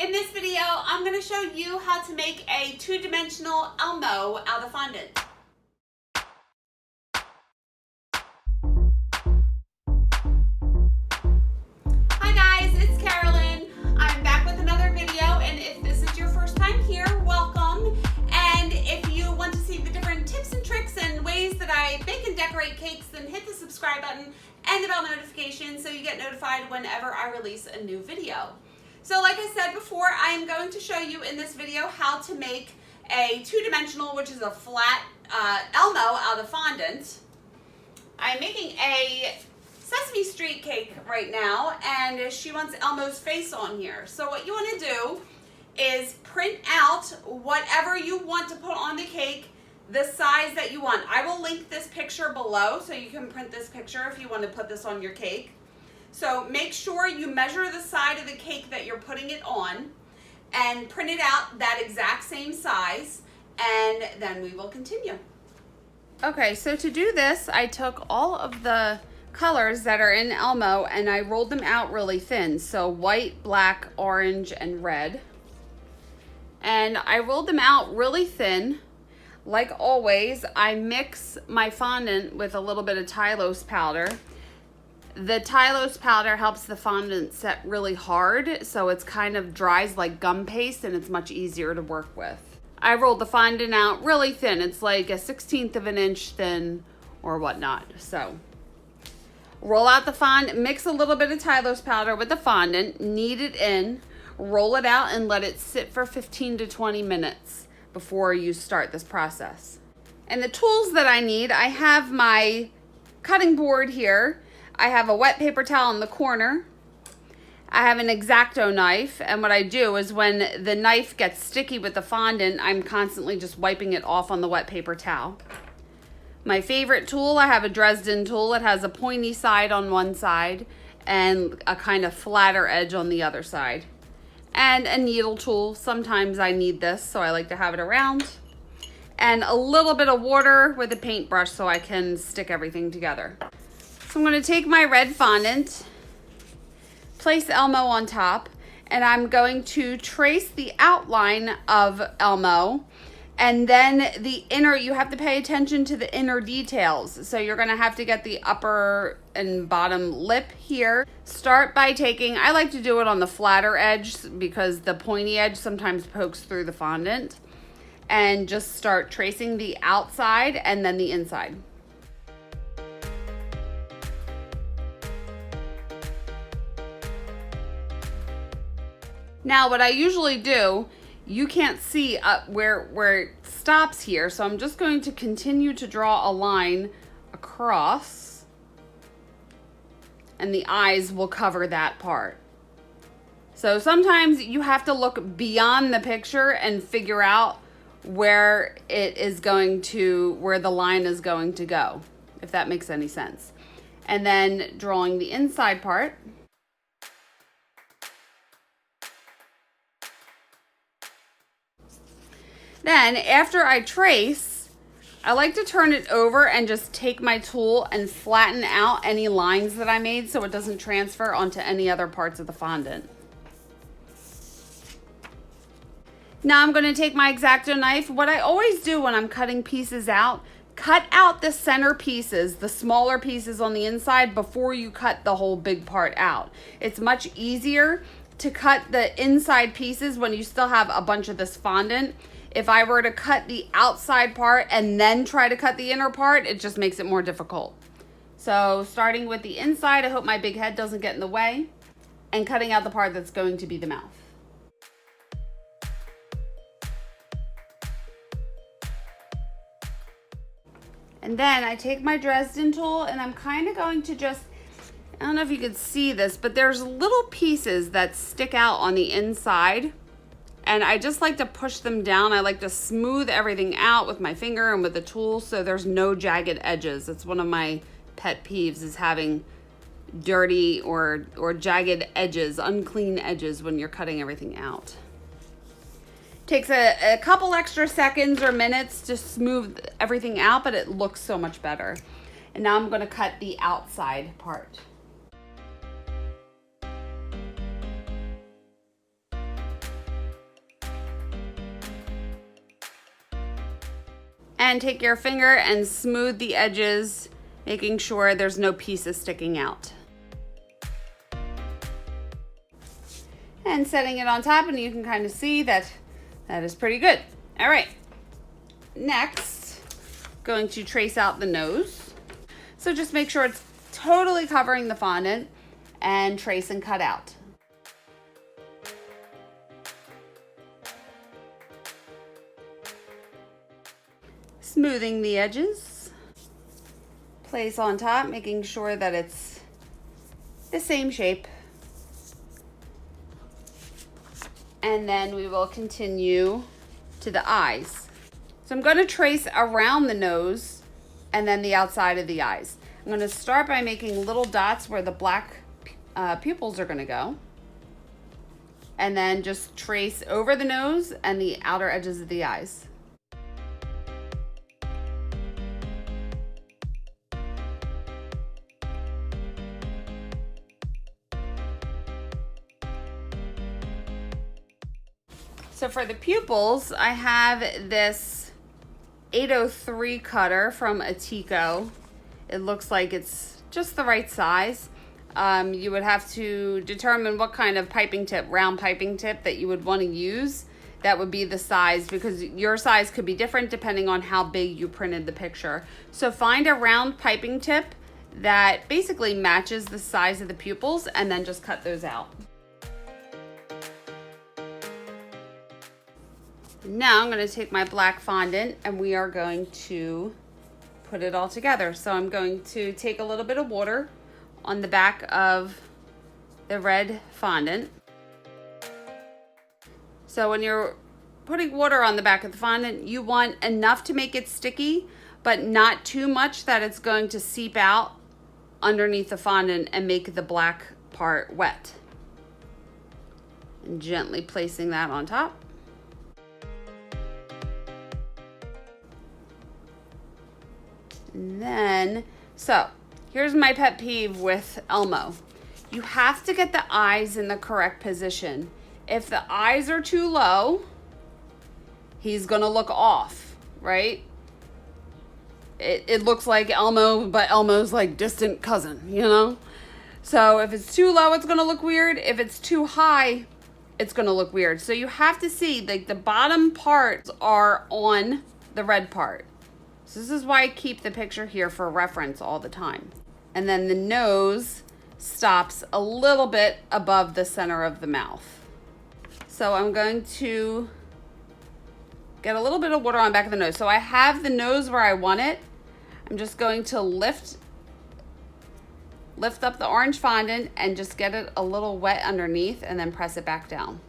In this video, I'm going to show you how to make a two-dimensional Elmo out of fondant. Hi guys, it's Karolyn. I'm back with another video, and if this is your first time here, welcome. And if you want to see the different tips and tricks and ways that I bake and decorate cakes, then hit the subscribe button and the bell notification so you get notified whenever I release a new video. So like I said before, I am going to show you in this video how to make a two-dimensional, which is a flat Elmo out of fondant. I'm making a Sesame Street cake right now, and she wants Elmo's face on here. So what you want to do is print out whatever you want to put on the cake, the size that you want. I will link this picture below so you can print this picture if you want to put this on your cake. So make sure you measure the side of the cake that you're putting it on and print it out that exact same size, and then we will continue. Okay, so to do this, I took all of the colors that are in Elmo and I rolled them out really thin. So white, black, orange, and red. And I rolled them out really thin. Like always, I mix my fondant with a little bit of Tylose powder. The Tylose powder helps the fondant set really hard, so it's kind of dries like gum paste and it's much easier to work with. I rolled the fondant out really thin. It's like a 1/16 of an inch thin or whatnot. So roll out the fondant, mix a little bit of Tylose powder with the fondant, knead it in, roll it out and let it sit for 15 to 20 minutes before you start this process. And the tools that I need, I have my cutting board here. I have a wet paper towel in the corner. I have an X-Acto knife, and what I do is when the knife gets sticky with the fondant, I'm constantly just wiping it off on the wet paper towel. My favorite tool, I have a Dresden tool. It has a pointy side on one side and a kind of flatter edge on the other side. And a needle tool. Sometimes I need this, so I like to have it around. And a little bit of water with a paintbrush so I can stick everything together. So I'm going to take my red fondant, place Elmo on top, and I'm going to trace the outline of Elmo, and then the inner, you have to pay attention to the inner details. So you're going to have to get the upper and bottom lip here. Start by taking, I like to do it on the flatter edge because the pointy edge sometimes pokes through the fondant, and just start tracing the outside and then the inside. Now, what I usually do, you can't see where it stops here, so I'm just going to continue to draw a line across, and the eyes will cover that part. So sometimes you have to look beyond the picture and figure out where it is going to, where the line is going to go, if that makes any sense. And then drawing the inside part. Then after I trace, I like to turn it over and just take my tool and flatten out any lines that I made so it doesn't transfer onto any other parts of the fondant. Now I'm going to take my X-Acto knife. What I always do when I'm cutting pieces out, cut out the center pieces, the smaller pieces on the inside before you cut the whole big part out. It's much easier to cut the inside pieces when you still have a bunch of this fondant. If I were to cut the outside part and then try to cut the inner part, it just makes it more difficult. So starting with the inside, I hope my big head doesn't get in the way, and cutting out the part that's going to be the mouth. And then I take my Dresden tool and I'm kind of going to just, I don't know if you can see this, but there's little pieces that stick out on the inside. And I just like to push them down. I like to smooth everything out with my finger and with the tool so there's no jagged edges. It's one of my pet peeves, is having dirty or jagged edges, unclean edges when you're cutting everything out. Takes a couple extra seconds or minutes to smooth everything out, but it looks so much better. And now I'm going to cut the outside part. and take your finger and smooth the edges, making sure there's no pieces sticking out. And setting it on top, and you can kind of see that that is pretty good. All right, next, going to trace out the nose. So just make sure it's totally covering the fondant and trace and cut out. Smoothing the edges. Place on top, making sure that it's the same shape. And then we will continue to the eyes. So I'm going to trace around the nose and then the outside of the eyes. I'm going to start by making little dots where the black pupils are going to go. And then just trace over the nose and the outer edges of the eyes. So for the pupils, I have this 803 cutter from Atico. It looks like it's just the right size. You would have to determine what kind of piping tip, round piping tip that you would want to use. That would be the size, because your size could be different depending on how big you printed the picture. So find a round piping tip that basically matches the size of the pupils and then just cut those out. Now I'm going to take my black fondant and we are going to put it all together. So I'm going to take a little bit of water on the back of the red fondant. So when you're putting water on the back of the fondant, you want enough to make it sticky, but not too much that it's going to seep out underneath the fondant and make the black part wet. And gently placing that on top. And then, so here's my pet peeve with Elmo. You have to get the eyes in the correct position. If the eyes are too low, he's gonna look off, right? It looks like Elmo, but Elmo's like distant cousin, you know? So if it's too low, it's gonna look weird. If it's too high, it's gonna look weird. So you have to see, like, the bottom parts are on the red part. So this is why I keep the picture here for reference all the time. And then the nose stops a little bit above the center of the mouth. So I'm going to get a little bit of water on the back of the nose. So I have the nose where I want it. I'm just going to lift up the orange fondant and just get it a little wet underneath and then press it back down.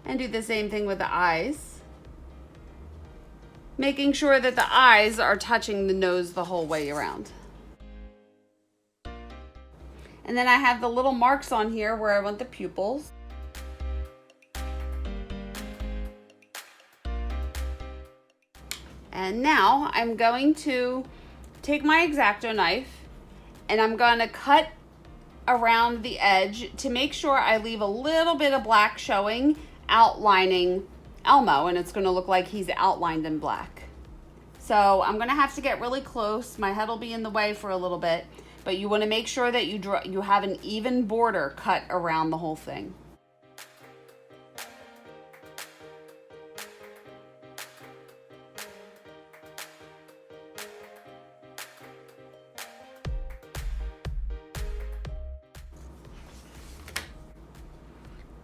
And do the same thing with the eyes. Making sure that the eyes are touching the nose the whole way around. And then I have the little marks on here where I want the pupils. And now I'm going to take my X-Acto knife and I'm going to cut around the edge to make sure I leave a little bit of black showing, outlining Elmo, and it's going to look like he's outlined in black. So I'm going to have to get really close. My head will be in the way for a little bit, but you want to make sure that you have an even border cut around the whole thing.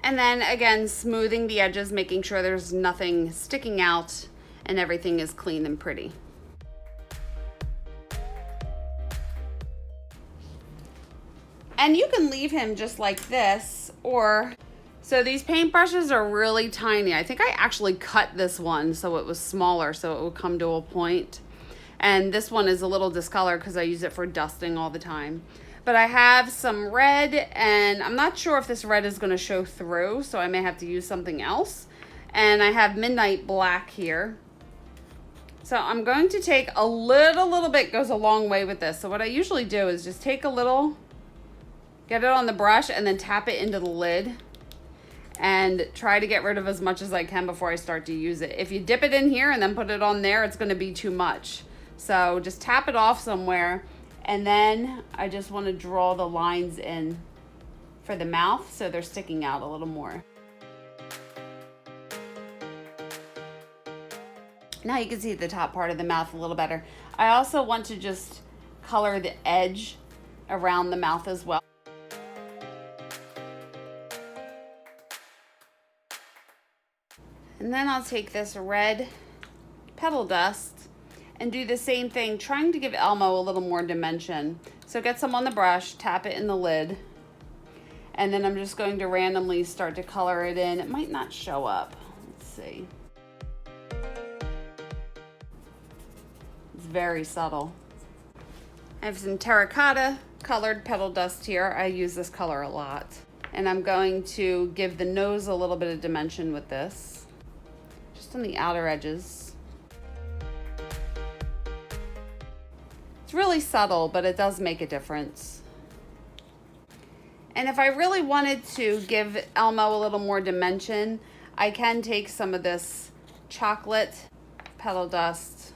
And then again, smoothing the edges, making sure there's nothing sticking out and everything is clean and pretty. And you can leave him just like this, or, so these paintbrushes are really tiny. I think I actually cut this one so it was smaller so it would come to a point. And this one is a little discolored because I use it for dusting all the time. But I have some red, and I'm not sure if this red is going to show through, so I may have to use something else. And I have midnight black here. So I'm going to take a little bit, goes a long way with this. So what I usually do is just take a little, Get it on the brush and then tap it into the lid and try to get rid of as much as I can before I start to use it. If you dip it in here and then put it on there, it's gonna be too much. So just tap it off somewhere, and then I just wanna draw the lines in for the mouth so they're sticking out a little more. Now you can see the top part of the mouth a little better. I also want to just color the edge around the mouth as well. And then I'll take this red petal dust and do the same thing, trying to give Elmo a little more dimension. So get some on the brush, tap it in the lid, and then I'm just going to randomly start to color it in. It might not show up. Let's see. It's very subtle. I have some terracotta colored petal dust here. I use this color a lot. And I'm going to give the nose a little bit of dimension with this, just on the outer edges. It's really subtle, but it does make a difference. And if I really wanted to give Elmo a little more dimension, I can take some of this chocolate petal dust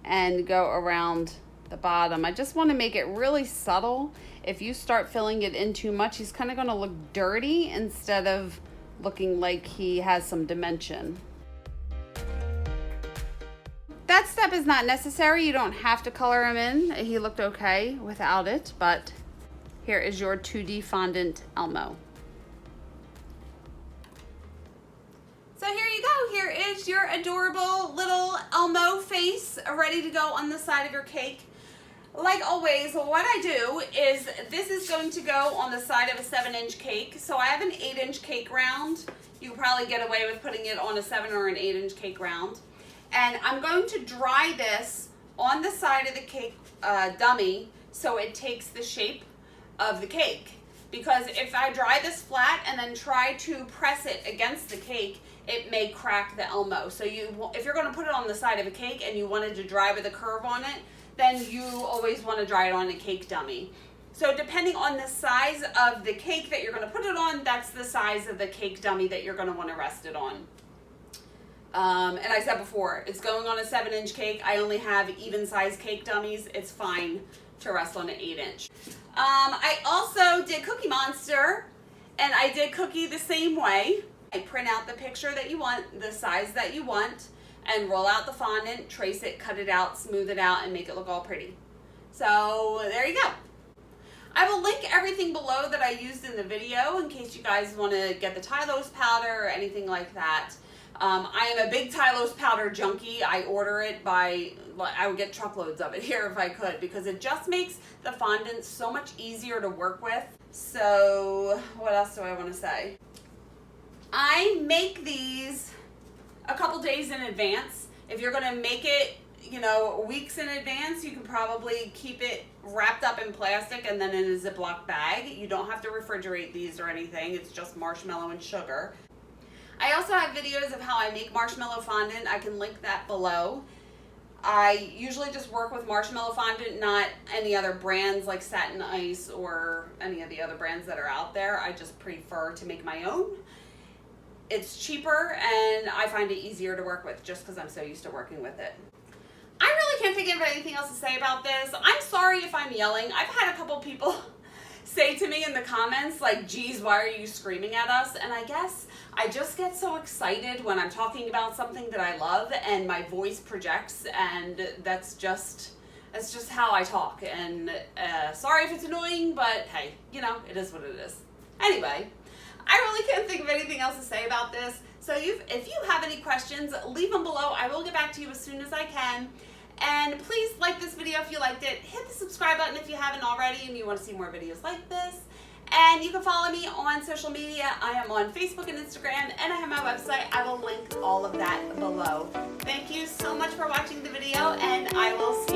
and go around the bottom. I just want to make it really subtle. If you start filling it in too much, he's kind of going to look dirty instead of looking like he has some dimension. That step is not necessary. You don't have to color him in. He looked okay without it, but here is your 2D fondant Elmo. So here you go. Here is your adorable little Elmo face ready to go on the side of your cake. Like always, what I do is this is going to go on the side of a 7-inch cake. So I have an 8-inch cake round. You can probably get away with putting it on a 7 or an 8-inch cake round. And I'm going to dry this on the side of the cake dummy so it takes the shape of the cake. Because if I dry this flat and then try to press it against the cake, it may crack the Elmo. So if you're going to put it on the side of a cake and you wanted to dry with a curve on it, then you always want to dry it on a cake dummy. So depending on the size of the cake that you're going to put it on, that's the size of the cake dummy that you're going to want to rest it on. And I said before, it's going on a 7-inch cake. I only have even size cake dummies. It's fine to rest on an 8-inch. I also did Cookie Monster, and I did Cookie the same way. I print out the picture that you want, the size that you want, and roll out the fondant, trace it, cut it out, smooth it out, and make it look all pretty. So there you go. I will link everything below that I used in the video in case you guys want to get the Tylose powder or anything like that. I am a big Tylose powder junkie. I order it I would get truckloads of it here if I could, because it just makes the fondant so much easier to work with. So what else do I want to say? I make these a couple days in advance. If you're going to make it, weeks in advance, you can probably keep it wrapped up in plastic and then in a Ziploc bag. You don't have to refrigerate these or anything. It's just marshmallow and sugar. I also have videos of how I make marshmallow fondant. I can link that below. I usually just work with marshmallow fondant, not any other brands like Satin Ice or any of the other brands that are out there. I just prefer to make my own. It's cheaper and I find it easier to work with just because I'm so used to working with it. I really can't think of anything else to say about this. I'm sorry if I'm yelling. I've had a couple people say to me in the comments like, geez, why are you screaming at us? And I guess I just get so excited when I'm talking about something that I love and my voice projects, and that's just how I talk. And sorry if it's annoying, but hey, it is what it is. Anyway, I really can't think of anything else to say about this. So if you have any questions, leave them below. I will get back to you as soon as I can. And please like this video if you liked it. Hit the subscribe button if you haven't already and you want to see more videos like this. And you can follow me on social media. I am on Facebook and Instagram, and I have my website. I will link all of that below. Thank you so much for watching the video, and I will see you